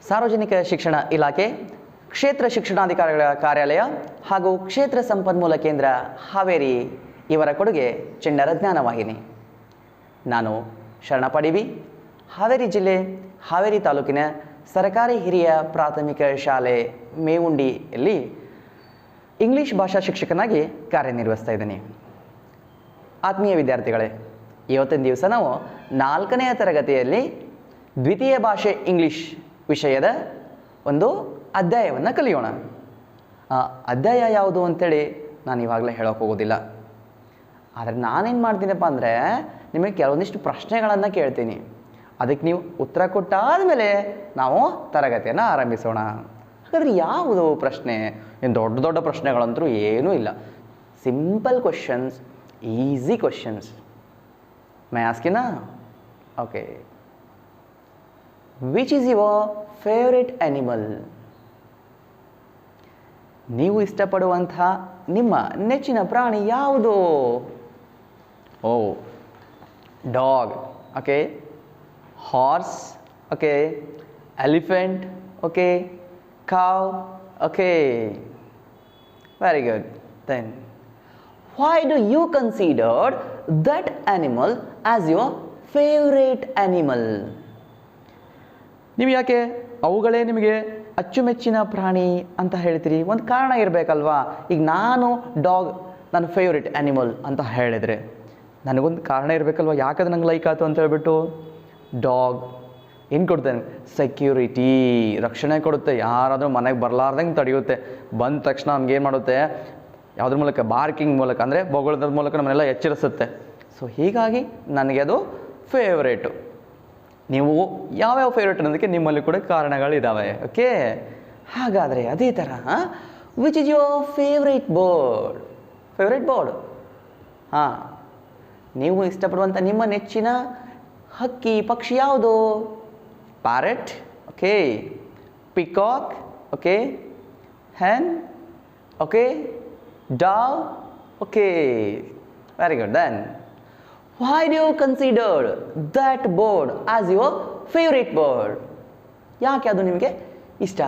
ಸಾರ್ವಜನಿಕ ಶಿಕ್ಷಣ ಇಲಾಖೆ, ಕ್ಷೇತ್ರ ಶಿಕ್ಷಣಾಧಿಕಾರಿಗಳ ಕಾರ್ಯಾಲಯ ಹಾಗೂ ಕ್ಷೇತ್ರ ಸಂಪನ್ಮೂಲ ಕೇಂದ್ರ ಹಾವೇರಿ ಇವರ ಕೊಡುಗೆ ಚಿಣ್ಣರ ಜ್ಞಾನವಾಹಿನಿ. ನಾನು ಶರಣ ಪಡಿವಿ, ಹಾವೇರಿ ಜಿಲ್ಲೆ ಹಾವೇರಿ ತಾಲೂಕಿನ ಸರ್ಕಾರಿ ಹಿರಿಯ ಪ್ರಾಥಮಿಕ ಶಾಲೆ ಮೇವುಂಡಿಯಲ್ಲಿ ಇಂಗ್ಲೀಷ್ ಭಾಷಾ ಶಿಕ್ಷಕನಾಗಿ ಕಾರ್ಯನಿರ್ವಹಿಸ್ತಾ ಇದ್ದೀನಿ. ಆತ್ಮೀಯ ವಿದ್ಯಾರ್ಥಿಗಳೇ, ಇವತ್ತಿನ ದಿವಸ ನಾವು 4ನೇ ತರಗತಿಯಲ್ಲಿ ದ್ವಿತೀಯ ಭಾಷೆ ಇಂಗ್ಲೀಷ್ ವಿಷಯದ ಒಂದು ಅಧ್ಯಾಯವನ್ನು ಕಲಿಯೋಣ. ಆ ಅಧ್ಯಾಯ ಯಾವುದು ಅಂತೇಳಿ ನಾನು ಇವಾಗಲೇ ಹೇಳೋಕೆ ಹೋಗೋದಿಲ್ಲ. ಆದರೆ ನಾನೇನು ಮಾಡ್ತೀನಪ್ಪ ಅಂದರೆ ನಿಮಗೆ ಕೆಲವೊಂದಿಷ್ಟು ಪ್ರಶ್ನೆಗಳನ್ನು ಕೇಳ್ತೀನಿ. ಅದಕ್ಕೆ ನೀವು ಉತ್ತರ ಕೊಟ್ಟಾದ ಮೇಲೆ ನಾವು ತರಗತಿಯನ್ನು ಆರಂಭಿಸೋಣ. ಹಾಗಾದರೆ ಯಾವುದು ಪ್ರಶ್ನೆ? ಏನು ದೊಡ್ಡ ದೊಡ್ಡ ಪ್ರಶ್ನೆಗಳಂತರೂ ಏನೂ ಇಲ್ಲ. Simple questions, easy questions. ಮೈ ಆಸ್ಕಿನ? Okay. Which is your favourite animal? ನೀವು ಇಷ್ಟಪಡುವಂಥ ನಿಮ್ಮ ನೆಚ್ಚಿನ ಪ್ರಾಣಿ ಯಾವುದು? Oh, dog. Okay. Horse. Okay. Elephant. Okay. Cow. Okay. Very good. Then why do you consider that animal as your favorite animal? ನೀವು ಯಾಕೆ ಅವುಗಳೇ ನಿಮಗೆ ಅಚ್ಚುಮೆಚ್ಚಿನ ಪ್ರಾಣಿ ಅಂತ ಹೇಳ್ತೀರಿ? ಒಂದು ಕಾರಣ ಇರಬೇಕಲ್ವಾ. ಈಗ ನಾನು ಡಾಗ್ ನನ್ನ ಫೇವ್ರೇಟ್ ಆ್ಯನಿಮಲ್ ಅಂತ ಹೇಳಿದರೆ ನನಗೊಂದು ಕಾರಣ ಇರಬೇಕಲ್ವ, ಯಾಕಂದ್ರೆ ನಂಗೆ ಲೈಕ್ ಆಯ್ತು ಅಂತ ಹೇಳ್ಬಿಟ್ಟು. ಡಾಗ್ ಏನು ಕೊಡ್ತೇನೆ? ಸೆಕ್ಯೂರಿಟಿ, ರಕ್ಷಣೆ ಕೊಡುತ್ತೆ. ಯಾರಾದರೂ ಮನೆಗೆ ಬರಲಾರ್ದಂಗೆ ತಡೆಯುತ್ತೆ. ಬಂದ ತಕ್ಷಣ ನಮ್ಗೇನು ಮಾಡುತ್ತೆ? ಯಾವುದ್ರ ಮೂಲಕ? ಬಾರ್ಕಿಂಗ್ ಮೂಲಕ, ಅಂದರೆ ಬೊಗಳದ್ರ ಮೂಲಕ ನಮ್ಮನ್ನೆಲ್ಲ ಎಚ್ಚರಿಸುತ್ತೆ. ಸೊ ಹೀಗಾಗಿ ನನಗೆ ಅದು ಫೇವ್ರೇಟು. ನೀವು ಯಾವ್ಯಾವ ಫೇವ್ರೇಟ್ ಅನ್ನೋದಕ್ಕೆ ನಿಮ್ಮಲ್ಲಿ ಕೂಡ ಕಾರಣಗಳಿದ್ದಾವೆ. ಓಕೆ. ಹಾಗಾದರೆ ಅದೇ ಥರ which is your favourite bird? Favourite bird, ಹಾಂ, ನೀವು ಇಷ್ಟಪಡುವಂಥ ನಿಮ್ಮ ನೆಚ್ಚಿನ ಹಕ್ಕಿ, ಪಕ್ಷಿ ಯಾವುದು? Parrot. Okay. Peacock. Okay. Hen. Okay. dove. Okay, very good. Then why do you consider that bird as your favorite bird? ಯಾಕೆ ಅದು ನಿಮಗೆ ಇಷ್ಟ?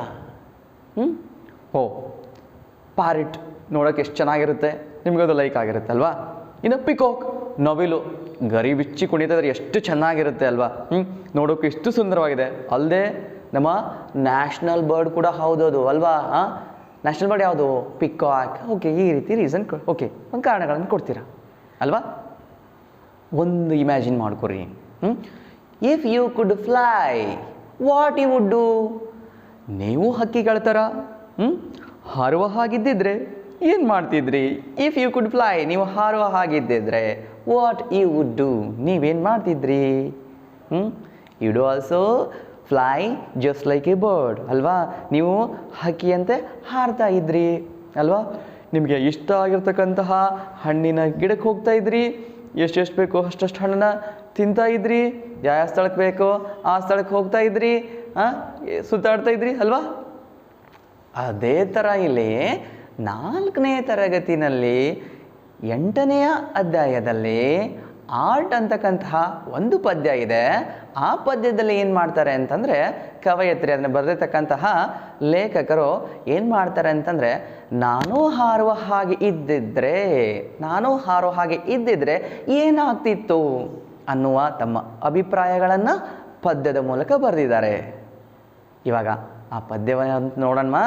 ಓ, ಪ್ಯಾರೆಟ್ ನೋಡೋಕೆ ಎಷ್ಟು ಚೆನ್ನಾಗಿರುತ್ತೆ, ನಿಮಗದು ಲೈಕ್ ಆಗಿರುತ್ತೆ ಅಲ್ವಾ. ಇನ್ನು ಪಿಕಾಕ್, ನವಿಲು, ಗರಿ ಬಿಚ್ಚಿ ಕುಣಿತಿದ್ರೆ ಎಷ್ಟು ಚೆನ್ನಾಗಿರುತ್ತೆ ಅಲ್ವಾ. ನೋಡೋಕೆ ಎಷ್ಟು ಸುಂದರವಾಗಿದೆ. ಅಲ್ಲದೆ ನಮ್ಮ ನ್ಯಾಷನಲ್ ಬರ್ಡ್ ಕೂಡ ಹೌದು ಅದು ಅಲ್ವಾ. ನ್ಯಾಷನಲ್ ಬರ್ಡ್ ಯಾವುದು? ಪಿಕಾಕ್. ಓಕೆ. ಈ ರೀತಿ ರೀಸನ್, ಓಕೆ, ಒಂದು ಕಾರಣಗಳನ್ನು ಕೊಡ್ತೀರಾ ಅಲ್ವಾ. ಒಂದು ಇಮ್ಯಾಜಿನ್ ಮಾಡ್ಕೊರಿ. If you could fly, what you would do? ನೀವು ಹಕ್ಕಿಗಳ ಥರ ಹಾರುವ ಹಾಗಿದ್ದಿದ್ರೆ ಏನು ಮಾಡ್ತಿದ್ರಿ? ಇಫ್ ಯು ಕುಡ್ ಫ್ಲೈ, ನೀವು ಹಾರುವ ಹಾಗಿದ್ದಿದ್ರೆ ವಾಟ್ ಯು ವುಡ್ ಡೂ? ನೀವೇನು ಮಾಡ್ತಿದ್ರಿ? You do also fly just like a bird ಅಲ್ವಾ. ನೀವು ಹಕ್ಕಿಯಂತೆ ಹಾರ್ತಾ ಇದ್ರಿ ಅಲ್ವಾ. ನಿಮಗೆ ಇಷ್ಟ ಆಗಿರ್ತಕ್ಕಂತಹ ಹಣ್ಣಿನ ಗಿಡಕ್ಕೆ ಹೋಗ್ತಾ ಇದ್ರಿ, ಎಷ್ಟೆಷ್ಟು ಬೇಕೋ ಅಷ್ಟಷ್ಟು ಹಣ್ಣನ್ನ ತಿಂತಾ ಇದ್ರಿ, ಯಾವ ಸ್ಥಳಕ್ಕೆ ಬೇಕೋ ಆ ಸ್ಥಳಕ್ಕೆ ಹೋಗ್ತಾ ಇದ್ರಿ, ಸುತ್ತಾಡ್ತಾ ಇದ್ರಿ ಅಲ್ವಾ. ಅದೇ ಥರ ಇಲ್ಲಿ 4ನೇ ತರಗತಿನಲ್ಲಿ 8ನೆಯ ಅಧ್ಯಾಯದಲ್ಲಿ ಆರ್ಟ್ ಅಂತಕ್ಕಂತಹ ಒಂದು ಪದ್ಯ ಇದೆ. ಆ ಪದ್ಯದಲ್ಲಿ ಏನು ಮಾಡ್ತಾರೆ ಅಂತಂದರೆ ಕವಯತ್ರಿ, ಅದನ್ನು ಬರೆದಿರ್ತಕ್ಕಂತಹ ಲೇಖಕರು ಏನು ಮಾಡ್ತಾರೆ ಅಂತಂದರೆ, ನಾನು ಹಾರುವ ಹಾಗೆ ಇದ್ದಿದ್ರೆ ಏನಾಗ್ತಿತ್ತು ಅನ್ನುವ ತಮ್ಮ ಅಭಿಪ್ರಾಯಗಳನ್ನು ಪದ್ಯದ ಮೂಲಕ ಬರೆದಿದ್ದಾರೆ. ಇವಾಗ ಆ ಪದ್ಯವನ್ನು ನೋಡೋಣ.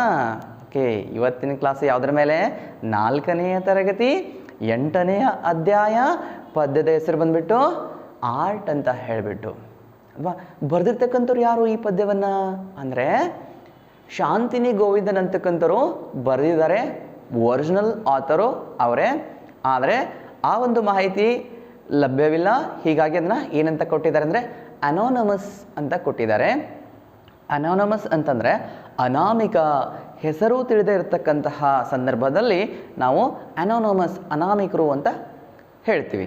ಓಕೆ. ಇವತ್ತಿನ ಕ್ಲಾಸ್ ಯಾವುದ್ರ ಮೇಲೆ? 4ನೇ ತರಗತಿ 8ನೆಯ ಅಧ್ಯಾಯ. ಪದ್ಯದ ಹೆಸರು ಬಂದ್ಬಿಟ್ಟು ಆರ್ಟ್ ಅಂತ ಹೇಳಿಬಿಟ್ಟು ಅಲ್ವಾ. ಬರೆದಿರ್ತಕ್ಕಂಥವ್ರು ಯಾರು ಈ ಪದ್ಯವನ್ನು ಅಂದರೆ ಶಾಂತಿನಿ ಗೋವಿಂದನ್ ಅಂತಕ್ಕಂಥವ್ರು ಬರೆದಿದ್ದಾರೆ. ಒರಿಜಿನಲ್ ಆಥರು ಅವರೇ. ಆದರೆ ಆ ಒಂದು ಮಾಹಿತಿ ಲಭ್ಯವಿಲ್ಲ. ಹೀಗಾಗಿ ಅದನ್ನು ಏನಂತ ಕೊಟ್ಟಿದ್ದಾರೆ ಅಂದರೆ ಅನೋನಮಸ್ ಅಂತ ಕೊಟ್ಟಿದ್ದಾರೆ. ಅನೋನಮಸ್ ಅಂತಂದರೆ ಅನಾಮಿಕ, ಹೆಸರು ತಿಳಿದೇ ಇರತಕ್ಕಂತಹ ಸಂದರ್ಭದಲ್ಲಿ ನಾವು ಅನೋನಮಸ್, ಅನಾಮಿಕರು ಅಂತ ಹೇಳ್ತೀವಿ.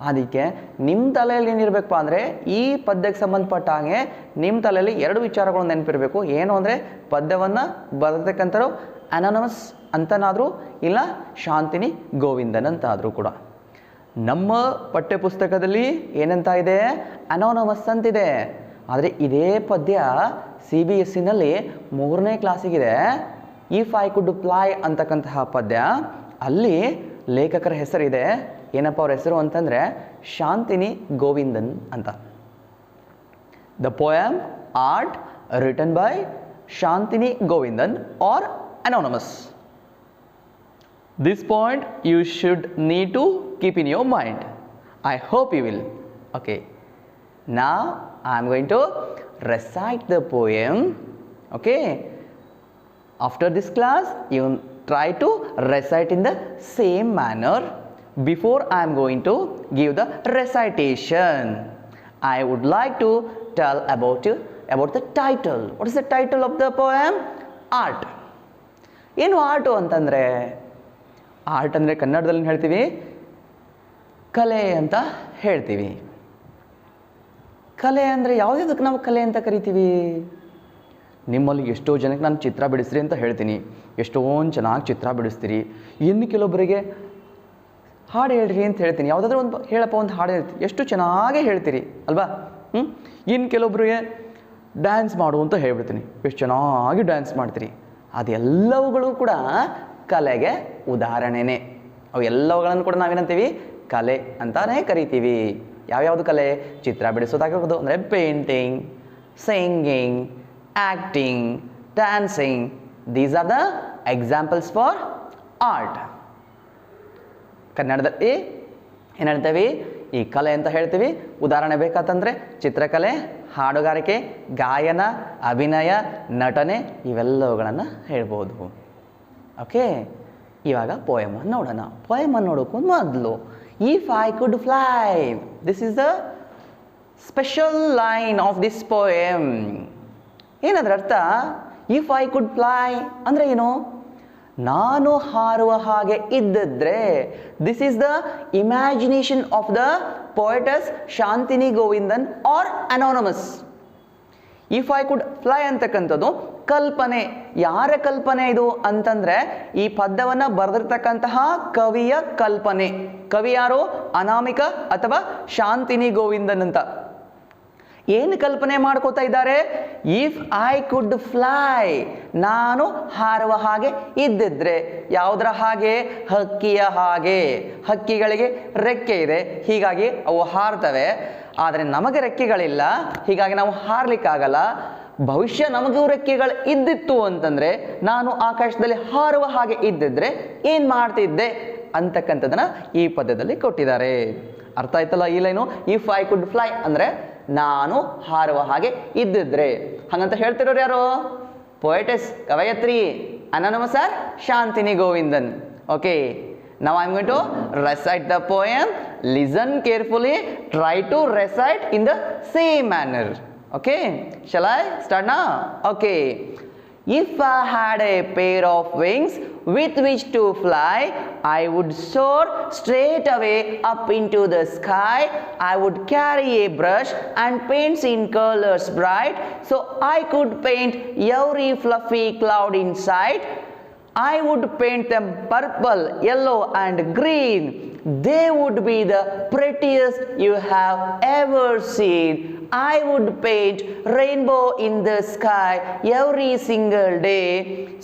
ಅದಕ್ಕೆ ನಿಮ್ಮ ತಲೆಯಲ್ಲಿ ಏನಿರಬೇಕಪ್ಪ ಅಂದರೆ ಈ ಪದ್ಯಕ್ಕೆ ಸಂಬಂಧಪಟ್ಟ ಹಾಗೆ ನಿಮ್ಮ ತಲೆಯಲ್ಲಿ 2 ವಿಚಾರಗಳು ನೆನಪಿರಬೇಕು. ಏನು ಅಂದರೆ ಪದ್ಯವನ್ನು ಬರೆದಕ್ಕಂಥವ್ರು ಅನಾನಮಸ್ ಅಂತನಾದರೂ ಇಲ್ಲ ಶಾಂತಿನಿ ಗೋವಿಂದನ್ ಅಂತಾದರೂ ಕೂಡ. ನಮ್ಮ ಪಠ್ಯಪುಸ್ತಕದಲ್ಲಿ ಏನಂತ ಇದೆ? ಅನಾನಮಸ್ ಅಂತಿದೆ. ಆದರೆ ಇದೇ ಪದ್ಯ CBSEನಲ್ಲಿ 3ನೇ ಕ್ಲಾಸಿಗಿದೆ. ಇಫ್ ಐ ಕುಡ್ ಫ್ಲೈ ಅಂತಕ್ಕಂತಹ ಪದ್ಯ, ಅಲ್ಲಿ ಲೇಖಕರ ಹೆಸರಿದೆ. ಏನಪ್ಪ ಅವ್ರ ಹೆಸರು ಅಂತಂದರೆ ಶಾಂತಿನಿ ಗೋವಿಂದನ್ ಅಂತ. The poem art written by Shantini Govindan or anonymous. This point you should need to keep in your mind. I hope you will. Okay. Now I am going to recite the poem. Okay. After this class, you try to recite in the same manner. Before I am going to give the recitation, I would like to tell about the title. What is the title of the poem? Art. ಏನು art ಅಂತಂದರೆ, art ಅಂದರೆ ಕನ್ನಡದಲ್ಲಿ ಹೇಳ್ತೀವಿ ಕಲೆ ಅಂತ ಹೇಳ್ತೀವಿ. ಕಲೆ ಅಂದರೆ ಯಾವುದಕ್ಕೆ ನಾವು ಕಲೆ ಅಂತ ಕರಿತೀವಿ? ನಿಮ್ಮಲ್ಲಿ ಎಷ್ಟೋ ಜನಕ್ಕೆ ನಾನು ಚಿತ್ರ ಬಿಡಿಸ್ರಿ ಅಂತ ಹೇಳ್ತೀನಿ, ಎಷ್ಟೊಂದು ಚೆನ್ನಾಗಿ ಚಿತ್ರ ಬಿಡಿಸ್ತೀರಿ. ಇನ್ನು ಕೆಲವೊಬ್ಬರಿಗೆ ಹಾಡು ಹೇಳ್ರಿ ಅಂತ ಹೇಳ್ತೀನಿ, ಯಾವುದಾದ್ರೂ ಒಂದು ಹೇಳಪ್ಪ ಒಂದು ಹಾಡು ಹೇಳ್ತೀವಿ, ಎಷ್ಟು ಚೆನ್ನಾಗೇ ಹೇಳ್ತೀರಿ ಅಲ್ವಾ? ಇನ್ನು ಕೆಲವೊಬ್ಬರಿಗೆ ಡ್ಯಾನ್ಸ್ ಮಾಡು ಅಂತ ಹೇಳ್ಬಿಡ್ತೀನಿ, ಎಷ್ಟು ಚೆನ್ನಾಗಿ ಡ್ಯಾನ್ಸ್ ಮಾಡ್ತೀರಿ. ಅದೆಲ್ಲವುಗಳು ಕೂಡ ಕಲೆಗೆ ಉದಾಹರಣೆನೇ. ಅವು ಎಲ್ಲವುಗಳನ್ನು ಕೂಡ ನಾವೇನಂತೀವಿ ಕಲೆ ಅಂತಾನೇ ಕರಿತೀವಿ. ಯಾವ್ಯಾವುದು ಕಲೆ? ಚಿತ್ರ ಬಿಡಿಸೋದಾಗಿರ್ಬೋದು, ಅಂದರೆ painting, singing, acting, dancing. These are the examples for art. ಕನ್ನಡದಲ್ಲಿ ಏನು ಹೇಳ್ತೀವಿ? ಈ ಕಲೆ ಅಂತ ಹೇಳ್ತೀವಿ. ಉದಾಹರಣೆ ಬೇಕಾತಂದರೆ ಚಿತ್ರಕಲೆ, ಹಾಡುಗಾರಿಕೆ, ಗಾಯನ, ಅಭಿನಯ, ನಟನೆ ಇವೆಲ್ಲವುಗಳನ್ನು ಹೇಳ್ಬೋದು. ಓಕೆ, ಇವಾಗ ಪೋಯಮನ್ನು ನೋಡೋಣ. ಪೋಯಮನ್ನು ನೋಡೋಕ್ಕೂ ಮೊದಲು if I could fly, this is the special line of this poem. ಏನಂದ್ರೆ ಅರ್ಥ? ಇಫ್ ಐ ಕುಡ್ ಫ್ಲೈ ಅಂದರೆ ಏನು? ನಾನು ಹಾರುವ ಹಾಗೆ ಇದ್ದಿದ್ರೆ. This is the imagination of the poetess Shanthini Govindan or anonymous. If I could fly ಅಂತಕ್ಕಂಥದ್ದು ಕಲ್ಪನೆ. ಯಾರ ಕಲ್ಪನೆ ಇದು ಅಂತಂದರೆ ಈ ಪದ್ಯವನ್ನು ಬರೆದಿರ್ತಕ್ಕಂತಹ ಕವಿಯ ಕಲ್ಪನೆ. ಕವಿ ಯಾರು? ಅನಾಮಿಕ ಅಥವಾ ಶಾಂತಿನಿ ಗೋವಿಂದನ್ ಅಂತ. ಏನು ಕಲ್ಪನೆ ಮಾಡ್ಕೋತಾ ಇದ್ದಾರೆ? ಇಫ್ ಐ ಕುಡ್ ಫ್ಲೈ, ನಾನು ಹಾರುವ ಹಾಗೆ ಇದ್ದಿದ್ರೆ. ಯಾವುದರ ಹಾಗೆ? ಹಕ್ಕಿಯ ಹಾಗೆ. ಹಕ್ಕಿಗಳಿಗೆ ರೆಕ್ಕೆ ಇದೆ, ಹೀಗಾಗಿ ಅವು ಹಾರ್ತವೆ. ಆದರೆ ನಮಗೆ ರೆಕ್ಕೆಗಳಿಲ್ಲ, ಹೀಗಾಗಿ ನಾವು ಹಾರಲಿಕ್ಕಾಗಲ್ಲ. ಭವಿಷ್ಯ ನಮಗೂ ರೆಕ್ಕೆಗಳು ಇದ್ದಿತ್ತು ಅಂತಂದರೆ, ನಾನು ಆಕಾಶದಲ್ಲಿ ಹಾರುವ ಹಾಗೆ ಇದ್ದಿದ್ರೆ ಏನು ಮಾಡ್ತಿದ್ದೆ ಅಂತಕ್ಕಂಥದ್ದನ್ನು ಈ ಪದ್ಯದಲ್ಲಿ ಕೊಟ್ಟಿದ್ದಾರೆ. ಅರ್ಥ ಆಯ್ತಲ್ಲ ಈ line? If I could fly ಅಂದರೆ ನಾನು ಹಾರುವ ಹಾಗೆ ಇದ್ದಿದ್ರೆ. ಹಾಗಂತ ಹೇಳ್ತಿರೋರು ಯಾರು? ಪೋಯಟಸ್, ಕವಯತ್ರಿ anonymous or Shanthini Govindan. Okay, now I am going to recite the poem. Listen carefully, try to recite in the same manner. Okay, shall I start now? Okay. If I had a pair of wings with which to fly, I would soar straight away up into the sky. I would carry a brush and paints in colors bright, so I could paint every fluffy cloud in sight. I would paint them purple, yellow and green. They would be the prettiest you have ever seen. I would paint rainbow in the sky every single day,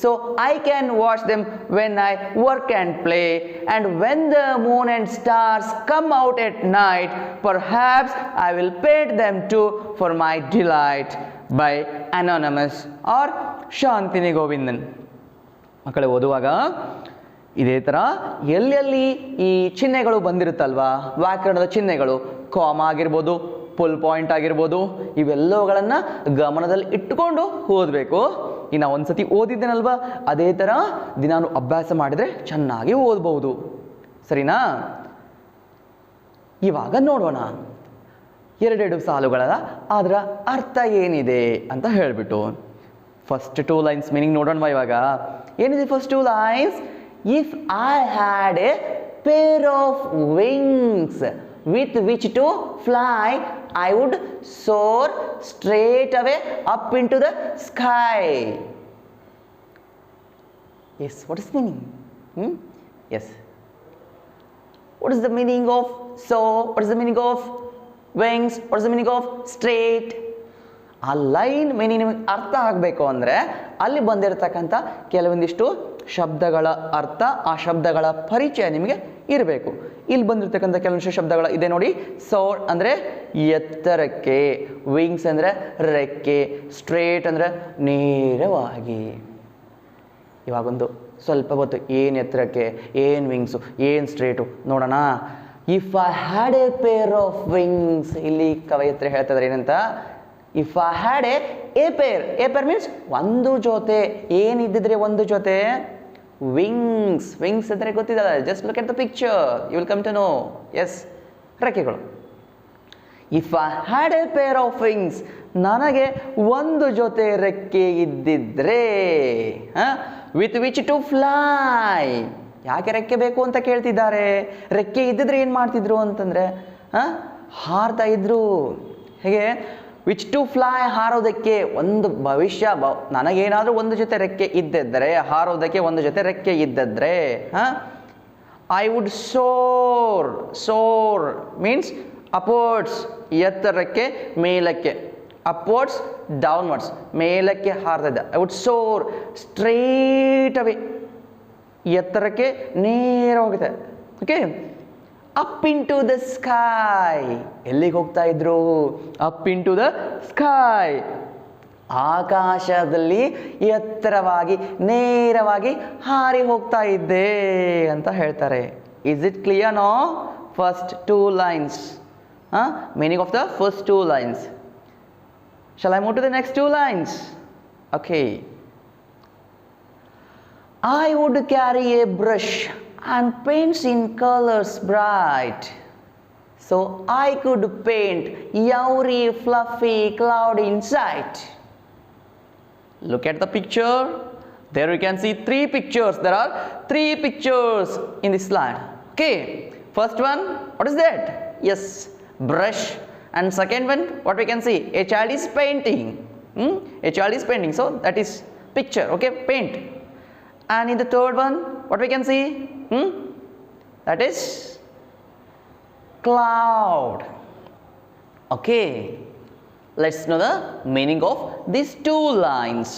so I can watch them when I work and play. And when the moon and stars come out at night, perhaps I will paint them too for my delight. By Anonymous or Shantini Govindan. ಮಕ್ಕಳೇ, ಓದುವಾಗ ಇದೇ ಥರ ಎಲ್ಲೆಲ್ಲಿ ಈ ಚಿಹ್ನೆಗಳು ಬಂದಿರುತ್ತಲ್ವಾ, ವ್ಯಾಕರಣದ ಚಿಹ್ನೆಗಳು, ಕಾಮ ಆಗಿರ್ಬೋದು, ಫುಲ್ ಪಾಯಿಂಟ್ ಆಗಿರ್ಬೋದು, ಇವೆಲ್ಲವುಗಳನ್ನು ಗಮನದಲ್ಲಿ ಇಟ್ಟುಕೊಂಡು ಓದಬೇಕು. ಇನ್ನು ಒಂದು ಸತಿ ಓದಿದ್ದೇನಲ್ವಾ, ಅದೇ ಥರ ದಿನಾನು ಅಭ್ಯಾಸ ಮಾಡಿದರೆ ಚೆನ್ನಾಗಿ ಓದ್ಬೋದು. ಸರಿನಾ? ಇವಾಗ ನೋಡೋಣ ಎರಡೆರಡು ಸಾಲುಗಳ ಅದರ ಅರ್ಥ ಏನಿದೆ ಅಂತ ಹೇಳಿಬಿಟ್ಟು. ಫಸ್ಟ್ 2 ಲೈನ್ಸ್ ಮೀನಿಂಗ್ ನೋಡೋಣ ಇವಾಗ. ಏನಿದೆ first 2 lines? If I had a pair of wings with which to fly, I would soar straight away up into the sky. Yes, what is the meaning? Yes. What is the meaning of soar? What is the meaning of wings? What is the meaning of straight? ಆ line meaning ನಿಮಗೆ ಅರ್ಥ ಆಗಬೇಕು ಅಂದರೆ ಅಲ್ಲಿ ಬಂದಿರತಕ್ಕಂಥ ಕೆಲವೊಂದಿಷ್ಟು ಶಬ್ದಗಳ ಅರ್ಥ, ಆ ಶಬ್ದಗಳ ಪರಿಚಯ ನಿಮಗೆ ಇರಬೇಕು. ಇಲ್ಲಿ ಬಂದಿರತಕ್ಕಂಥ ಕೆಲವೊಂದಿಷ್ಟು ಶಬ್ದಗಳ ಇದೆ ನೋಡಿ. ಸೋರ್ ಅಂದರೆ ಎತ್ತರಕ್ಕೆ, ವಿಂಗ್ಸ್ ಅಂದರೆ ರೆಕ್ಕೆ, ಸ್ಟ್ರೇಟ್ ಅಂದರೆ ನೇರವಾಗಿ. ಇವಾಗೊಂದು ಸ್ವಲ್ಪ ಹೊತ್ತು ಏನು ಎತ್ತರಕ್ಕೆ, ಏನು ವಿಂಗ್ಸು, ಏನು ಸ್ಟ್ರೇಟು ನೋಡೋಣ. If I had a pair of wings, ಇಲ್ಲಿ ಕವಯಿತ್ರಿ ಹೇಳ್ತಾ ಇದ್ದಾರೆ ಏನಂತ, if I had a pair means ಒಂದು ಜೊತೆ, ಏನಿದ್ದಿದ್ರೆ ಒಂದು ಜೊತೆ, ವಿಂಗ್ಸ್, ವಿಂಗ್ಸ್ ಅಂದರೆ ಗೊತ್ತಿದ್ದಲ್ಲ, just look at the picture, you will come to know. Yes, ರೆಕ್ಕೆಗಳು. If I had a pair of wings, ನನಗೆ ಒಂದು ಜೊತೆ ರೆಕ್ಕೆ ಇದ್ದಿದ್ರೆ, ವಿತ್ ವಿಚ್ ಟು ಫ್ಲೈ. ಯಾಕೆ ರೆಕ್ಕೆ ಬೇಕು ಅಂತ ಕೇಳ್ತಿದ್ದಾರೆ? ರೆಕ್ಕೆ ಇದ್ದಿದ್ರೆ ಏನು ಮಾಡ್ತಿದ್ರು ಅಂತಂದರೆ ಹಾರ್ತಾ ಇದ್ರು. ಹೇಗೆ? ವಿಚ್ ಟು ಫ್ಲೈ, ಹಾರೋದಕ್ಕೆ. ಒಂದು ಭವಿಷ್ಯ, ನನಗೇನಾದರೂ ಒಂದು ಜೊತೆ ರೆಕ್ಕೆ ಇದ್ದಿದ್ದರೆ, ಹಾರೋದಕ್ಕೆ ಒಂದು ಜೊತೆ ರೆಕ್ಕೆ ಇದ್ದಿದ್ರೆ, I would soar. Soar means upwards, ಎತ್ತರಕ್ಕೆ ಮೇಲಕ್ಕೆ, ಅಪ್ವರ್ಡ್ಸ್ ಡೌನ್ವರ್ಡ್ಸ್, ಮೇಲಕ್ಕೆ ಹಾರ್ತಾ ಇದ್ದ. I would soar straight away, ಎತ್ತರಕ್ಕೆ ನೇರ ಹೋಗುತ್ತೆ. Okay, up into the sky. ಎಲ್ಲಿಗೆ ಹೋಗ್ತಾ ಇದ್ರು? Up into the sky, ಆಕಾಶದಲ್ಲಿ ಎತ್ತರವಾಗಿ ನೇರವಾಗಿ ಹಾರಿ ಹೋಗ್ತಾ ಇದ್ದೆ ಅಂತ ಹೇಳ್ತಾರೆ. Is it clear no? First two lines, meaning of the first two lines. Shall I move to the next two lines? Okay. I would carry a brush and paints in colors bright, so I could paint every fluffy cloud in sight. Look at the picture. There you can see three pictures. There are three pictures in this slide. Okay. First one, what is that? Yes, brush. And second one, what we can see? A child is painting. A child is painting. So that is picture. Okay, paint. And in the third one, what we can see? That is cloud. Okay. Let's know the meaning of these two lines.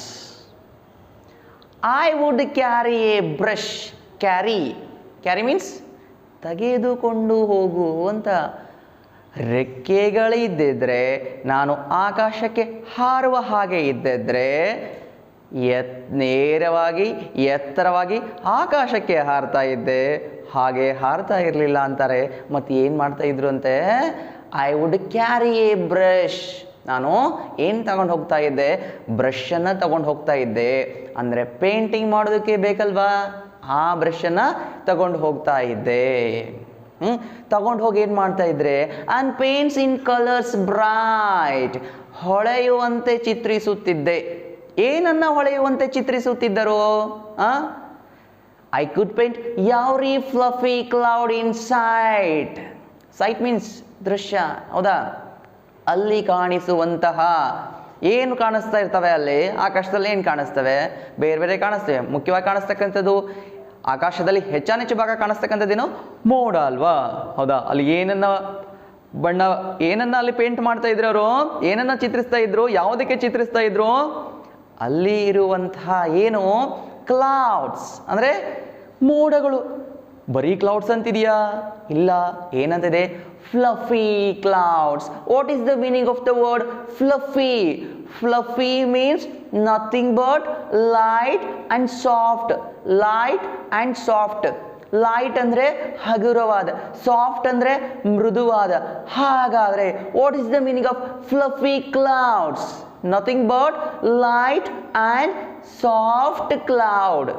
I would carry a brush. Carry. Carry means ತೆಗೆದುಕೊಂಡು ಹೋಗು ಅಂತ. ರೆಕ್ಕೆಗಳಿದ್ದಿದ್ರೆ, ನಾನು ಆಕಾಶಕ್ಕೆ ಹಾರುವ ಹಾಗೆ ಇದ್ದಿದ್ರೆ, ನೇರವಾಗಿ ಎತ್ತರವಾಗಿ ಆಕಾಶಕ್ಕೆ ಹಾರ್ತಾ ಇದ್ದೆ. ಹಾಗೆ ಹಾರ್ತಾ ಇರಲಿಲ್ಲ ಅಂತಾರೆ. ಮತ್ತು ಏನು ಮಾಡ್ತಾ ಇದ್ರು ಅಂತೆ? I would carry a brush. ನಾನು ಏನು ತಗೊಂಡು ಹೋಗ್ತಾ ಇದ್ದೆ? ಬ್ರಷನ್ನು ತಗೊಂಡು ಹೋಗ್ತಾ ಇದ್ದೆ. ಅಂದರೆ ಪೇಂಟಿಂಗ್ ಮಾಡೋದಕ್ಕೆ ಬೇಕಲ್ವಾ, ಆ ಬ್ರಷನ್ನು ತಗೊಂಡು ಹೋಗ್ತಾ ಇದ್ದೆ. ತಗೊಂಡು ಹೋಗಿ ಏನು ಮಾಡ್ತಾ ಇದ್ರೆ? And paints in colours bright, ಹೊಳೆಯುವಂತೆ ಚಿತ್ರಿಸುತ್ತಿದ್ದೆ. ಏನನ್ನ ಹೊಳೆಯುವಂತೆ ಚಿತ್ರಿಸುತ್ತಿದ್ದರು? I could paint every fluffy cloud in sight. Sight means ದೃಶ್ಯ, ಹೌದಾ? ಅಲ್ಲಿ ಕಾಣಿಸುವಂತಹ, ಏನು ಕಾಣಿಸ್ತಾ ಇರ್ತವೆ ಅಲ್ಲಿ ಆಕಾಶದಲ್ಲಿ? ಏನು ಕಾಣಿಸ್ತವೆ? ಬೇರೆ ಬೇರೆ ಕಾಣಿಸ್ತವೆ. ಮುಖ್ಯವಾಗಿ ಕಾಣಿಸ್ತಕ್ಕಂಥದ್ದು ಆಕಾಶದಲ್ಲಿ ಹೆಚ್ಚಾನೆಚ್ಚು ಭಾಗ ಕಾಣಿಸ್ತಕ್ಕಂಥದ್ದೇನು? ಮೋಡ ಅಲ್ವಾ? ಹೌದಾ? ಅಲ್ಲಿ ಏನನ್ನ ಬಣ್ಣ, ಏನನ್ನ ಅಲ್ಲಿ ಪೇಂಟ್ ಮಾಡ್ತಾ ಇದ್ರು ಅವರು? ಏನನ್ನ ಚಿತ್ರಿಸ್ತಾ ಇದ್ರು? ಯಾವುದಕ್ಕೆ ಚಿತ್ರಿಸ್ತಾ ಇದ್ರು? ಅಲ್ಲಿ ಇರುವಂತಹ ಏನು? ಕ್ಲೌಡ್ಸ್ ಅಂದರೆ ಮೋಡಗಳು. ಬರೀ ಕ್ಲೌಡ್ಸ್ ಅಂತಿದೆಯಾ? ಇಲ್ಲ. ಏನಂತಿದೆ? Fluffy clouds. What is the meaning of the word fluffy? Fluffy means nothing but light and soft. Light and soft. Light ಅಂದರೆ ಹಗುರವಾದ, ಸಾಫ್ಟ್ ಅಂದರೆ ಮೃದುವಾದ. ಹಾಗಾದರೆ what is the meaning of fluffy clouds? Nothing but light and soft cloud.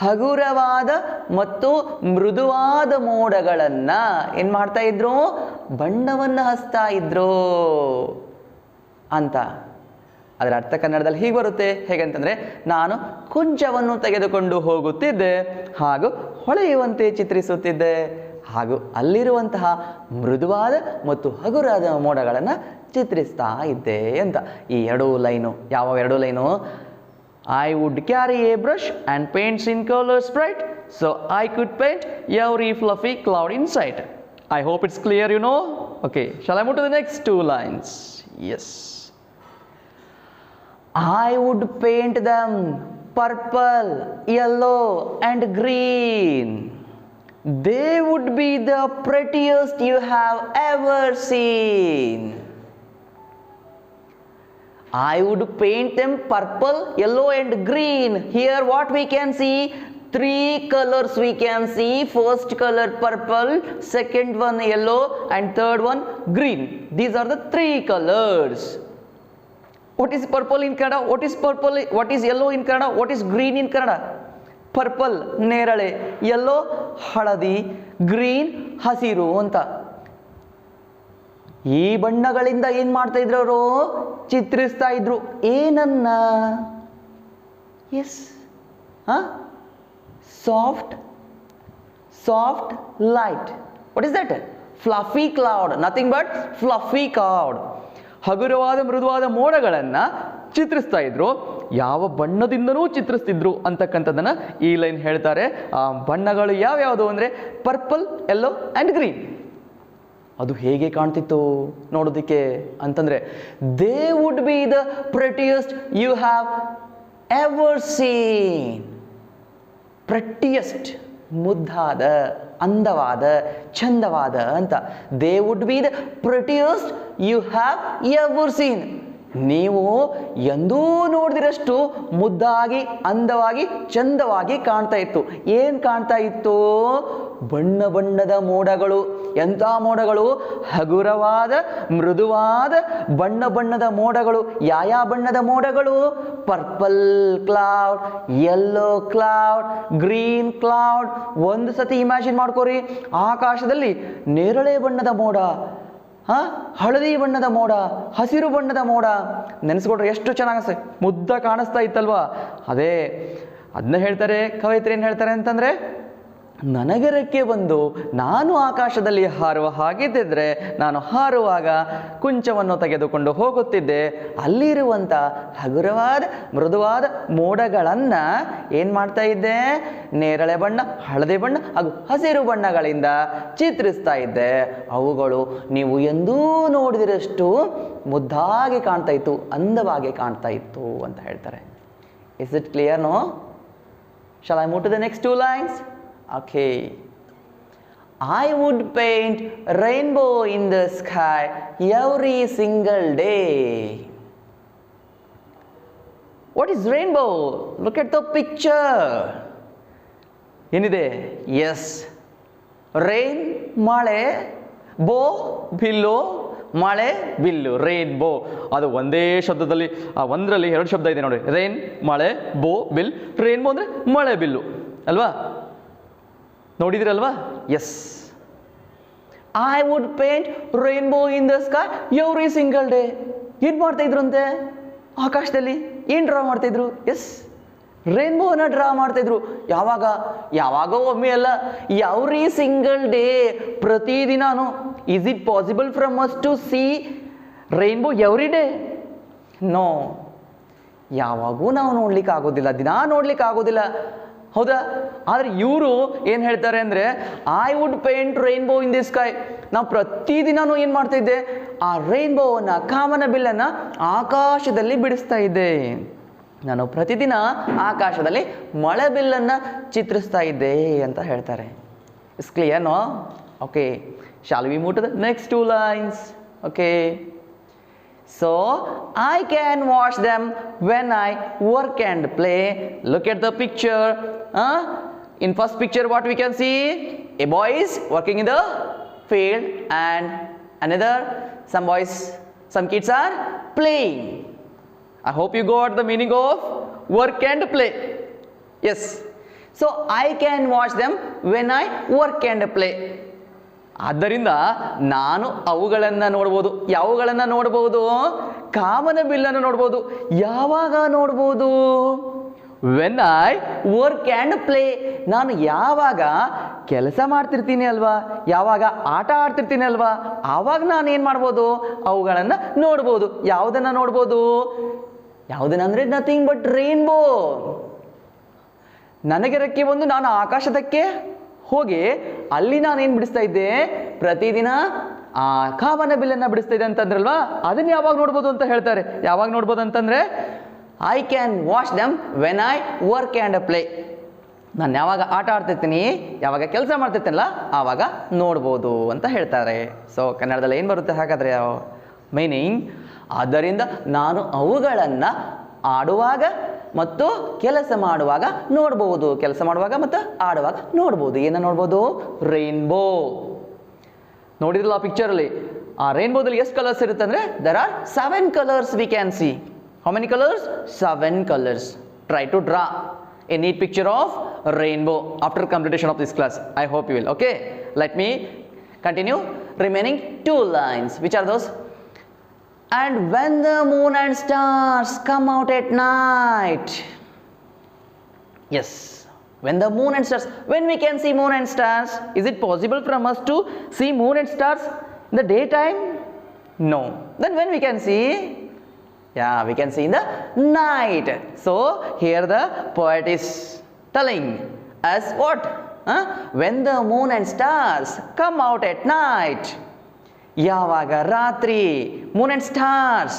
ಹಗುರವಾದ ಮತ್ತು ಮೃದುವಾದ ಮೋಡಗಳನ್ನು ಏನು ಮಾಡ್ತಾ ಇದ್ರು? ಬಣ್ಣವನ್ನು ಹಚ್ತಾ ಇದ್ರು ಅಂತ. ಅದರ ಅರ್ಥ ಕನ್ನಡದಲ್ಲಿ ಹೀಗೆ ಬರುತ್ತೆ. ಹೇಗಂತಂದರೆ, ನಾನು ಕುಂಚವನ್ನು ತೆಗೆದುಕೊಂಡು ಹೋಗುತ್ತಿದ್ದೆ, ಹಾಗೂ ಹೊಳೆಯುವಂತೆ ಚಿತ್ರಿಸುತ್ತಿದ್ದೆ, ಹಾಗೂ ಅಲ್ಲಿರುವಂತಹ ಮೃದುವಾದ ಮತ್ತು ಹಗುರಾದ ಮೋಡಗಳನ್ನು ಚಿತ್ರಿಸ್ತಾ ಇದ್ದೆ ಅಂತ. ಈ ಎರಡೂ ಲೈನು ಯಾವ ಎರಡು line? I would carry a brush and paints in colors bright, so I could paint every fluffy cloud in sight. I hope it's clear, you know. Okay, shall I move to the next two lines? Yes. I would paint them purple, yellow and green. They would be the prettiest you have ever seen. I would paint them purple, yellow and green. Here what we can see? 3 colors we can see. First color purple, second one yellow and third one green. These are the 3 colors. What is purple in Kannada? What is purple? What is yellow in Kannada? What is green in Kannada? Purple ನೇರಳೆ, yellow ಹಳದಿ, green ಹಸಿರು ಅಂತ. ಈ ಬಣ್ಣಗಳಿಂದ ಏನ್ ಮಾಡ್ತಾ ಇದ್ರು ಅವರು? ಚಿತ್ರಿಸ್ತಾ ಇದ್ರು. ಏನನ್ನ? Yes, soft light. What is that? Fluffy cloud. Nothing but fluffy cloud. ಹಗುರವಾದ ಮೃದುವಾದ ಮೋಡಗಳನ್ನು ಚಿತ್ರಿಸ್ತಾ ಇದ್ರು. ಯಾವ ಬಣ್ಣದಿಂದನೂ ಚಿತ್ರಿಸ್ತಿದ್ರು ಅಂತಕ್ಕಂಥದ್ದನ್ನು ಈ ಲೈನ್ ಹೇಳ್ತಾರೆ. ಆ ಬಣ್ಣಗಳು ಯಾವ್ಯಾವುದು ಅಂದರೆ ಪರ್ಪಲ್, ಯೆಲ್ಲೋ ಆ್ಯಂಡ್ ಗ್ರೀನ್. ಅದು ಹೇಗೆ ಕಾಣ್ತಿತ್ತು ನೋಡೋದಕ್ಕೆ ಅಂತಂದರೆ, they would be the prettiest you have ever seen. Prettiest, ಮುದ್ದಾದ, ಅಂದವಾದ, ಚಂದವಾದ ಅಂತ. They would be the prettiest you have ever seen. ನೀವು ಎಂದೂ ನೋಡಿದಿರಷ್ಟು ಮುದ್ದಾಗಿ, ಅಂದವಾಗಿ, ಚಂದವಾಗಿ ಕಾಣ್ತಾ ಇತ್ತು. ಏನು ಕಾಣ್ತಾ ಇತ್ತು? ಬಣ್ಣ ಬಣ್ಣದ ಮೋಡಗಳು. ಎಂಥ ಮೋಡಗಳು? ಹಗುರವಾದ, ಮೃದುವಾದ ಬಣ್ಣ ಬಣ್ಣದ ಮೋಡಗಳು. ಯಾವ ಬಣ್ಣದ ಮೋಡಗಳು? Purple cloud, yellow cloud, green cloud. ಒಂದು ಸತಿ ಇಮ್ಯಾಜಿನ್ ಮಾಡ್ಕೋರಿ, ಆಕಾಶದಲ್ಲಿ ನೇರಳೆ ಬಣ್ಣದ ಮೋಡ, ಹಳದಿ ಬಣ್ಣದ ಮೋಡ, ಹಸಿರು ಬಣ್ಣದ ಮೋಡ. ನೆನೆಸ್ಕೊಟ್ರೆ ಎಷ್ಟು ಚೆನ್ನಾಗಿ ಮುದ್ದ ಕಾಣಿಸ್ತಾ ಇತ್ತಲ್ವಾ? ಅದನ್ನ ಹೇಳ್ತಾರೆ ಕವಯಿತ್ರಿ. ಏನು ಹೇಳ್ತಾರೆ ಅಂತಂದರೆ, ನನಗೆ ರೆಕ್ಕೆ ಬಂದು ನಾನು ಆಕಾಶದಲ್ಲಿ ಹಾರುವ ಹಾಗಿದ್ದಿದ್ರೆ ನಾನು ಹಾರುವಾಗ ಕುಂಚವನ್ನು ತೆಗೆದುಕೊಂಡು ಹೋಗುತ್ತಿದ್ದೆ. ಅಲ್ಲಿರುವಂಥ ಹಗುರವಾದ ಮೃದುವಾದ ಮೋಡಗಳನ್ನು ಏನು ಮಾಡ್ತಾ ಇದ್ದೆ? ನೇರಳೆ ಬಣ್ಣ, ಹಳದಿ ಬಣ್ಣ ಹಾಗೂ ಹಸಿರು ಬಣ್ಣಗಳಿಂದ ಚಿತ್ರಿಸ್ತಾ ಇದ್ದೆ. ಅವುಗಳು ನೀವು ಎಂದೂ ನೋಡಿದಿರಷ್ಟು ಮುದ್ದಾಗಿ ಕಾಣ್ತಾ ಇತ್ತು, ಅಂದವಾಗಿ ಕಾಣ್ತಾ ಇತ್ತು ಅಂತ ಹೇಳ್ತಾರೆ. Is it clear? No? Shall I move to the next 2 lines? Okay. I would paint rainbow in the sky every single day. What is rainbow? Look at the picture. ಏನಿದೆ? Yes. Rain, ಮಳೆ, bow, bill, ಮಳೆ, bill, rainbow. ಅದು ಒಂದೇ ಶಬ್ದದಲ್ಲಿ, ಒಂದರಲ್ಲಿ 2 ಶಬ್ದ ಇದೆ ನೋಡಿ. Rain, ಮಳೆ, ಬೋ, ಬಿಲ್. ರೈನ್ಬೋ ಅಂದರೆ ಮಳೆ ಬಿಲ್ಲು ಅಲ್ವಾ? ನೋಡಿದಿರಲ್ವಾ? Yes. I would paint rainbow in the sky every single day. ಏನು ಮಾಡ್ತಾ ಇದ್ರು ಅಂತೆ? ಆಕಾಶದಲ್ಲಿ ಏನು ಡ್ರಾ ಮಾಡ್ತಾ ಇದ್ರು? ಎಸ್, ರೈನ್ಬೋನ ಡ್ರಾ ಮಾಡ್ತಾ ಇದ್ರು. ಯಾವಾಗ ಒಮ್ಮೆ ಅಲ್ಲ, ಎವ್ರಿ ಸಿಂಗಲ್ ಡೇ, ಪ್ರತಿದಿನಾನು. Is it possible from us to see rainbow every day? No. ಯಾವಾಗೂ ನಾವು ನೋಡ್ಲಿಕ್ಕೆ ಆಗೋದಿಲ್ಲ, ದಿನ ನೋಡ್ಲಿಕ್ಕೆ ಆಗೋದಿಲ್ಲ, ಹೌದಾ? ಆದರೆ ಇವರು ಏನು ಹೇಳ್ತಾರೆ ಅಂದರೆ, I would paint rainbow in the sky. ನಾವು ಪ್ರತಿದಿನನೂ ಏನು ಮಾಡ್ತಾ ಇದ್ದೆ? ಆ ರೈನ್ಬೋವನ್ನು, ಕಾಮನ ಬಿಲ್ಲನ್ನು ಆಕಾಶದಲ್ಲಿ ಬಿಡಿಸ್ತಾ ಇದ್ದೆ. ನಾನು ಪ್ರತಿದಿನ ಆಕಾಶದಲ್ಲಿ ಮಳೆ ಬಿಲ್ಲನ್ನು ಚಿತ್ರಿಸ್ತಾ ಇದ್ದೆ ಅಂತ ಹೇಳ್ತಾರೆ. Is clear? No? Okay. Shall we move to the next 2 lines? Okay. So I can watch them when I work and play. Look at the picture. In first picture what we can see? A boy is working in the field and some kids are playing. I hope you got the meaning of work and play. Yes. So I can watch them when I work and play. ಆದ್ದರಿಂದ ನಾನು ಅವುಗಳನ್ನು ನೋಡ್ಬೋದು. ಯಾವುಗಳನ್ನು ನೋಡ್ಬೋದು? ಕಾಮನ ಬಿಲ್ಲನ್ನು ನೋಡ್ಬೋದು. ಯಾವಾಗ ನೋಡ್ಬೋದು? When I work and play. ನಾನು ಯಾವಾಗ ಕೆಲಸ ಮಾಡ್ತಿರ್ತೀನಿ ಅಲ್ವಾ, ಯಾವಾಗ ಆಟ ಆಡ್ತಿರ್ತೀನಿ ಅಲ್ವಾ, ಆವಾಗ ನಾನು ಏನು ಮಾಡ್ಬೋದು? ಅವುಗಳನ್ನು ನೋಡ್ಬೋದು. ಯಾವುದನ್ನು ನೋಡ್ಬೋದು? ಯಾವುದನ್ನಂದರೆ ನಥಿಂಗ್ ಬಟ್ ರೈನ್ಬೋ. ನನಗೆ ರೆಕ್ಕೆ ಬಂದು ನಾನು ಆಕಾಶದಕ್ಕೆ ಹೋಗಿ ಅಲ್ಲಿ ನಾನೇನು ಬಿಡಿಸ್ತಾ ಇದ್ದೆ? ಪ್ರತಿದಿನ ಆ ಕಾಮನ ಬಿಲ್ಲನ್ನು ಬಿಡಿಸ್ತಾ ಇದೆ ಅಂತಂದ್ರಲ್ವಾ, ಅದನ್ನು ಯಾವಾಗ ನೋಡ್ಬೋದು ಅಂತ ಹೇಳ್ತಾರೆ. ಯಾವಾಗ ನೋಡ್ಬೋದು ಅಂತಂದರೆ I can watch them when I work and play. ನಾನು ಯಾವಾಗ ಆಟ ಆಡ್ತಿರ್ತೀನಿ, ಯಾವಾಗ ಕೆಲಸ ಮಾಡ್ತಿರ್ತೀನಲ್ಲ ಆವಾಗ ನೋಡ್ಬೋದು ಅಂತ ಹೇಳ್ತಾರೆ. ಸೊ ಕನ್ನಡದಲ್ಲಿ ಏನು ಬರುತ್ತೆ ಹಾಗಾದರೆ ಮೀನಿಂಗ್? ಆದ್ದರಿಂದ ನಾನು ಅವುಗಳನ್ನು ಆಡುವಾಗ ಮತ್ತು ಕೆಲಸ ಮಾಡುವಾಗ ನೋಡ್ಬೋದು. ಕೆಲಸ ಮಾಡುವಾಗ ಮತ್ತು ಆಡುವಾಗ ನೋಡ್ಬೋದು. ಏನನ್ನು ನೋಡ್ಬೋದು? ರೈನ್ಬೋ. ನೋಡಿದ್ರಲ್ಲ ಆ ಪಿಕ್ಚರಲ್ಲಿ, ಆ ರೈನ್ಬೋದಲ್ಲಿ ಎಷ್ಟು ಕಲರ್ಸ್ ಇರುತ್ತೆ ಅಂದರೆ there are 7 colors we can see. How many colours? 7 colors. Try to draw a neat picture of rainbow after completion of this class. I hope you will. Okay, let me continue. Remaining 2 lines. Which are those? And when the moon and stars come out at night. Yes, when the moon and stars. When we can see moon and stars? Is it possible for us to see moon and stars in the daytime? No. Then when we can see? Yeah, we can see in the night. So here the poet is telling us what? When the moon and stars come out at night. ಯಾವಾಗ ರಾತ್ರಿ Moon and stars,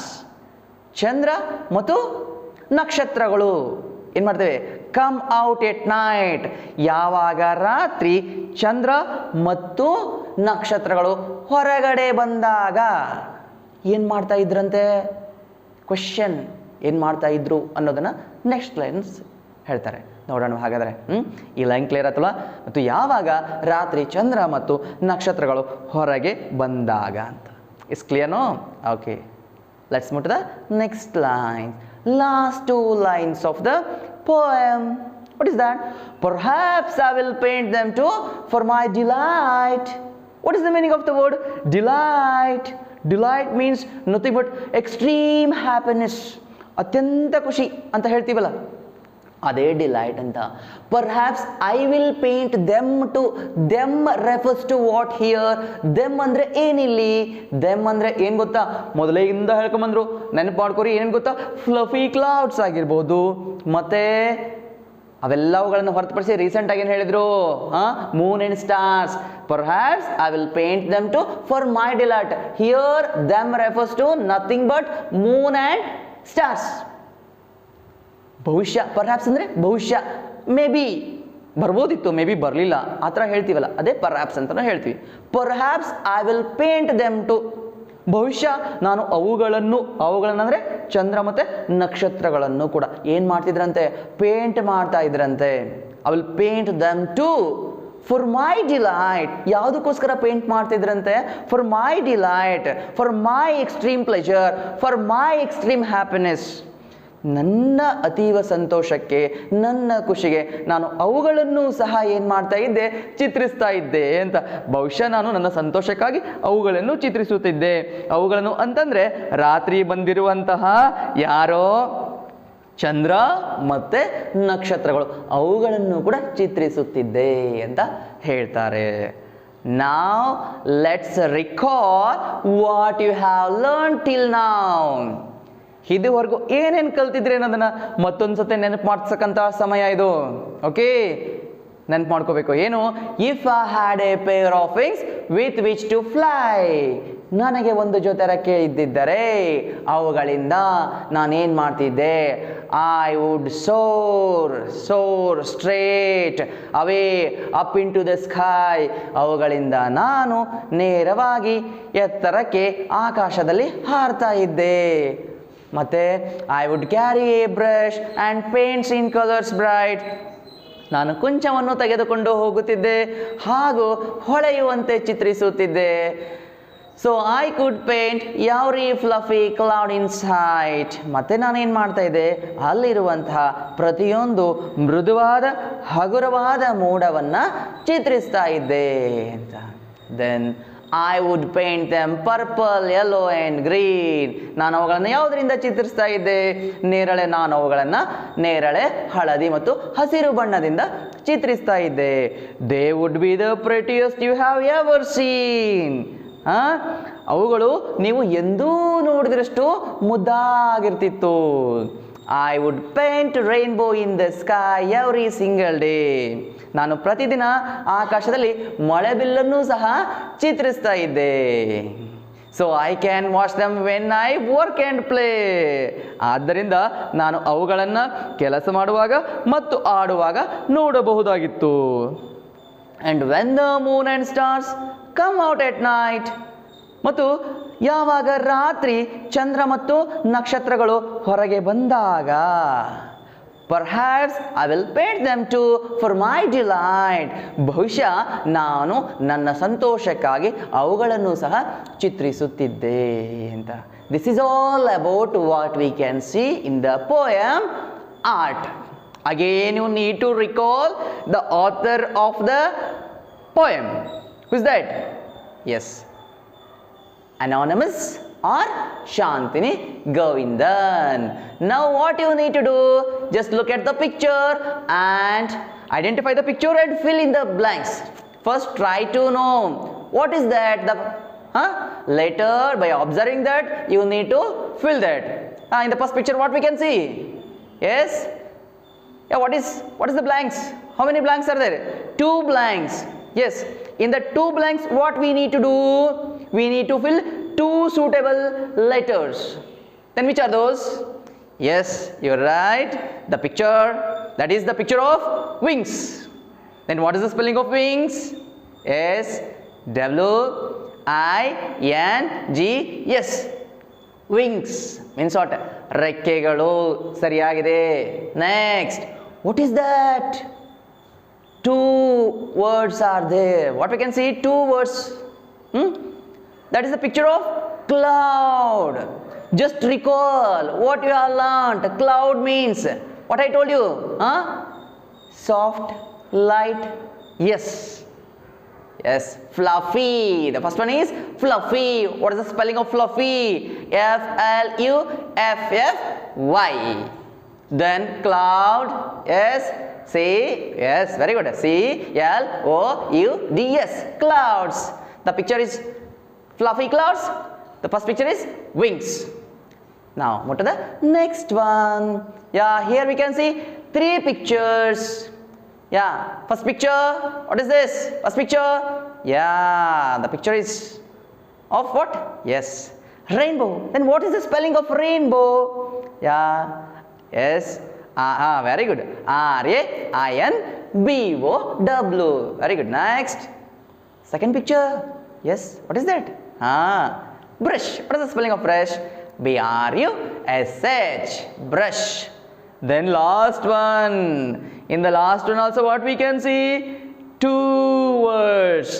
ಚಂದ್ರ ಮತ್ತು ನಕ್ಷತ್ರಗಳು ಏನು ಮಾಡ್ತೇವೆ? Come out at night. ಯಾವಾಗ ರಾತ್ರಿ ಚಂದ್ರ ಮತ್ತು ನಕ್ಷತ್ರಗಳು ಹೊರಗಡೆ ಬಂದಾಗ ಏನು ಮಾಡ್ತಾ ಇದ್ರಂತೆ? ಕ್ವೆಶ್ಚನ್, ಏನು ಮಾಡ್ತಾ ಇದ್ರು ಅನ್ನೋದನ್ನು ನೆಕ್ಸ್ಟ್ ಲೈನ್ಸ್ ಹೇಳ್ತಾರೆ. ನೋಡೋಣ ಹಾಗಾದರೆ. ಈ ಲೈನ್ ಕ್ಲಿಯರ್ ಆಯ್ತಲ್ಲ? ಮತ್ತು ಯಾವಾಗ ರಾತ್ರಿ ಚಂದ್ರ ಮತ್ತು ನಕ್ಷತ್ರಗಳು ಹೊರಗೆ ಬಂದಾಗ ಅಂತ. ಇಸ್ ಕ್ಲಿಯರ್ನೋ? Okay, let's move to the next line. Last 2 lines of the poem. What is that? Perhaps I will paint them too for my delight. What is the meaning of the word delight? Delight means nothing but extreme happiness. ಅತ್ಯಂತ ಖುಷಿ ಅಂತ ಹೇಳ್ತೀವಲ್ಲ, ಅದೇ delight ಅಂತ. Perhaps I will paint them too. Them refers to what here? Them ಅಂದರೆ ಏನಿಲ್ಲಿ? Them ಅಂದರೆ ಏನು ಗೊತ್ತಾ? ಮೊದಲಿಂದ ಹೇಳ್ಕೊಂಬಂದ್ರು, ನೆನಪು ಮಾಡ್ಕೊರಿ. ಏನೇನು ಗೊತ್ತಾ? ಫ್ಲಫಿ ಕ್ಲೌಡ್ಸ್ ಆಗಿರ್ಬೋದು, ಮತ್ತೆ ಅವೆಲ್ಲವುಗಳನ್ನು ಹೊರತುಪಡಿಸಿ ರೀಸೆಂಟಾಗಿ ಏನು ಹೇಳಿದ್ರು? Moon and stars. Perhaps I will paint them to for my delight. Here them refers to nothing but moon and stars. ಭವಿಷ್ಯ. ಪರ್ಹ್ಯಾಪ್ಸ್ ಅಂದರೆ ಭವಿಷ್ಯ. ಮೇ ಬಿ ಬರ್ಬೋದಿತ್ತು, ಮೇ ಬಿ ಬರಲಿಲ್ಲ, ಆ ಥರ ಹೇಳ್ತೀವಲ್ಲ, ಅದೇ ಪರ್ಹ್ಯಾಪ್ಸ್ ಅಂತಲೂ ಹೇಳ್ತೀವಿ. Perhaps I will paint them too. ಭವಿಷ್ಯ ನಾನು ಅವುಗಳನ್ನಂದರೆ ಚಂದ್ರ ಮತ್ತು ನಕ್ಷತ್ರಗಳನ್ನು ಕೂಡ ಏನು ಮಾಡ್ತಿದ್ರಂತೆ? ಪೇಂಟ್ ಮಾಡ್ತಾ ಇದ್ರಂತೆ. I will paint them to for my delight. ಯಾವುದಕ್ಕೋಸ್ಕರ ಪೇಂಟ್ ಮಾಡ್ತಿದ್ರಂತೆ? For my delight, for my extreme pleasure, for my extreme happiness. ನನ್ನ ಅತೀವ ಸಂತೋಷಕ್ಕೆ, ನನ್ನ ಖುಷಿಗೆ ನಾನು ಅವುಗಳನ್ನು ಸಹ ಏನು ಮಾಡ್ತಾ ಇದ್ದೆ? ಚಿತ್ರಿಸ್ತಾ ಇದ್ದೆ ಅಂತ. ಬಹುಶಃ ನಾನು ನನ್ನ ಸಂತೋಷಕ್ಕಾಗಿ ಅವುಗಳನ್ನು ಚಿತ್ರಿಸುತ್ತಿದ್ದೆ. ಅವುಗಳನ್ನು ಅಂತಂದರೆ ರಾತ್ರಿ ಬಂದಿರುವಂತಹ ಯಾರೋ ಚಂದ್ರ ಮತ್ತು ನಕ್ಷತ್ರಗಳು, ಅವುಗಳನ್ನು ಕೂಡ ಚಿತ್ರಿಸುತ್ತಿದ್ದೆ ಅಂತ ಹೇಳ್ತಾರೆ. Now let's recall what you have learned till now. ಇದುವರೆಗೂ ಏನೇನು ಕಲ್ತಿದ್ರಿ ಅನ್ನೋದನ್ನ ಮತ್ತೊಂದು ಸತಿ ನೆನಪು ಮಾಡ್ಸಕ್ಕಂಥ ಸಮಯ ಇದು. ಓಕೆ, ನೆನಪು ಮಾಡ್ಕೋಬೇಕು. ಏನು? If I had a pair of wings with which to fly. ನನಗೆ ಒಂದು ಜೊತೆ ರೆಕ್ಕೆ ಇದ್ದಿದ್ದರೆ ಅವುಗಳಿಂದ ನಾನೇನು ಮಾಡ್ತಿದ್ದೆ? I would soar straight away up into the sky. ಅವುಗಳಿಂದ ನಾನು ನೇರವಾಗಿ ಎತ್ತರಕ್ಕೆ ಆಕಾಶದಲ್ಲಿ ಹಾರ್ತಾ ಇದ್ದೆ. ಮತ್ತೆ I would carry a brush and paints in colours bright. ನಾನು ಕುಂಚವನ್ನು ತೆಗೆದುಕೊಂಡು ಹೋಗುತ್ತಿದ್ದೆ ಹಾಗೂ ಹೊಳೆಯುವಂತೆ ಚಿತ್ರಿಸುತ್ತಿದ್ದೆ. So I could paint every fluffy cloud in sight. ಮತ್ತೆ ನಾನೇನು ಮಾಡ್ತಾ ಇದ್ದೆ? ಅಲ್ಲಿರುವಂತಹ ಪ್ರತಿಯೊಂದು ಮೃದುವಾದ ಹಗುರವಾದ ಮೋಡವನ್ನು ಚಿತ್ರಿಸ್ತಾ ಇದ್ದೆ ಅಂತ. Then I would paint them purple, yellow and green. ನಾನು ಅವುಗಳನ್ನು ಯಾವುದರಿಂದ ಚಿತ್ರಿಸ್ತಾ ಇದ್ದೆ? ನಾನು ಅವುಗಳನ್ನು ನೇರಳೆ, ಹಳದಿ ಮತ್ತು ಹಸಿರು ಬಣ್ಣದಿಂದ ಚಿತ್ರಿಸ್ತಾ ಇದ್ದೆ. They would be the prettiest you have ever seen. ಅವುಗಳು ನೀವು ಎಂದೂ ನೋಡಿದ್ರಷ್ಟು ಮುದ್ದಾಗಿರ್ತಿತ್ತು. I would paint rainbow in the sky every single day. ನಾನು ಪ್ರತಿದಿನ ಆಕಾಶದಲ್ಲಿ ಮಳೆ ಬಿಲ್ಲನ್ನು ಸಹ ಚಿತ್ರಿಸ್ತಾ ಇದ್ದೆ. So I can watch them when I work and play. ಆದ್ದರಿಂದ ನಾನು ಅವುಗಳನ್ನು ಕೆಲಸ ಮಾಡುವಾಗ ಮತ್ತು ಆಡುವಾಗ ನೋಡಬಹುದಾಗಿತ್ತು. And when the moon and stars come out at night. ಮತ್ತು ಯಾವಾಗ ರಾತ್ರಿ ಚಂದ್ರ ಮತ್ತು ನಕ್ಷತ್ರಗಳು ಹೊರಗೆ ಬಂದಾಗ, perhaps I will paint them to for my delight. ಬಹುಶಃ ನಾನು ನನ್ನ ಸಂತೋಷಕ್ಕಾಗಿ ಅವುಗಳನ್ನು ಸಹ ಚಿತ್ರಿಸುತ್ತಿದ್ದೆ ಅಂತ. This is all about what we can see in the poem art. Again you need to recall the author of the poem. Who is that? Yes, Anonymous or Shantini Govindan. Now what you need to do, just look at the picture and identify the picture and fill in the blanks. First try to know what is that, later by observing that you need to fill that. In the first picture what we can see? Yes, yeah, what is the blanks? How many blanks are there? 2 blanks. Yes, in the 2 blanks what we need to do, we need to fill 2 suitable letters. Then which are those? Yes, you're right. The picture, that is the picture of wings. Then what is the spelling of wings? Yes, W-I-N-G-S. Wings means what? ರೆಕ್ಕೆಗಳು. ಸರಿಯಾಗಿದೆ. Next, what is that? 2 words are there. What we can see? 2 words. That is the picture of cloud. Just recall what you have learnt. Cloud means what I told you, soft, light. Yes, fluffy. The first one is fluffy. What is the spelling of fluffy? F-L-U-F-F-Y. Then cloud. Yes, very good. C-L-O-U-D-S. Clouds. The picture is fluffy clouds. The first picture is wings. Now move to the next one. Yeah, here we can see 3 pictures. Yeah, first picture, what is this? First picture, yeah, the picture is of what? Yes, rainbow. Then what is the spelling of rainbow? Yeah, yes, very good. R-A-I-N-B-O-W. Very good. Next, second picture. Yes, what is that? Brush. What is the spelling of brush? B-R-U-S-H. Brush. Then last one. In the last one also what we can see? 2 words.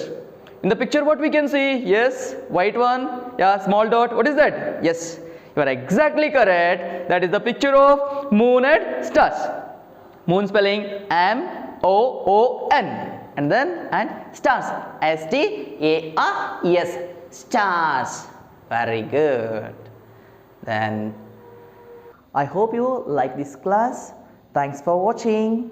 In the picture what we can see? Yes, white one. Yeah, small dot. What is that? Yes, you are exactly correct. That is the picture of moon and stars. Moon spelling M-O-O-N. And then stars, S-T-A-R-S. Stars. Very good. Then I hope you like this class. Thanks for watching.